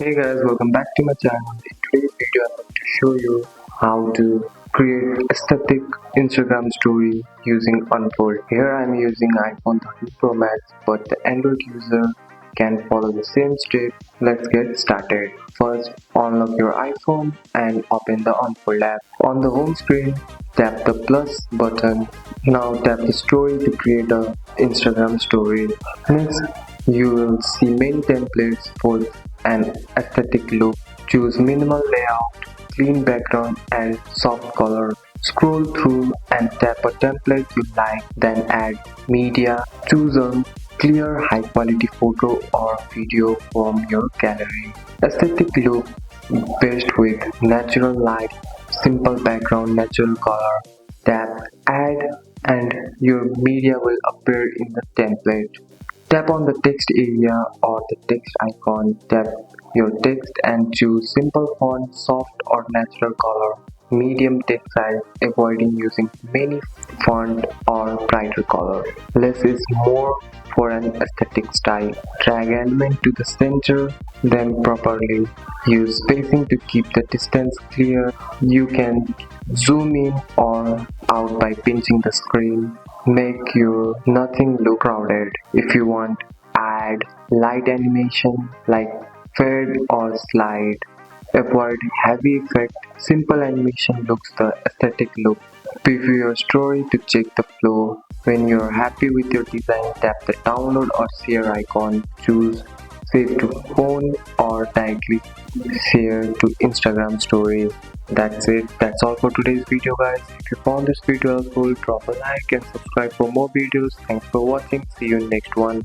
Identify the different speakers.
Speaker 1: Hey guys, welcome back to my channel. In today's video, I'm going to show you how to create aesthetic Instagram story using Unfold. Here I'm using iPhone 13 Pro Max, but the Android user can follow the same step. Let's get started. First, unlock your iPhone and open the Unfold app. On the home screen, tap the plus button. Now tap the story to create a Instagram story. Next, you will see many templates for an aesthetic look. Choose minimal layout, clean background and soft color. Scroll through and tap a template you like, then add media. Choose a clear high quality photo or video from your gallery. Aesthetic look best with natural light, simple background, natural color. Tap add and your media will appear in the template. Tap on the text area or the text icon. Tap your text and choose simple font, soft or natural color, medium text size, avoiding using many font or brighter color. Less is more for an aesthetic style. Drag element to the center, then properly. Use spacing to keep the distance clear. You can zoom in or out by pinching the screen. Make your nothing look crowded. If you want, add light animation like fade or slide. Avoid heavy effect. Simple animation looks the aesthetic look. Preview your story to check the flow. When you're happy with your design, tap the download or share icon. Choose save to phone or directly share to Instagram story. That's it. That's all for today's video, guys. If you found this video helpful, drop a like and subscribe for more videos. Thanks for watching. See you in next one.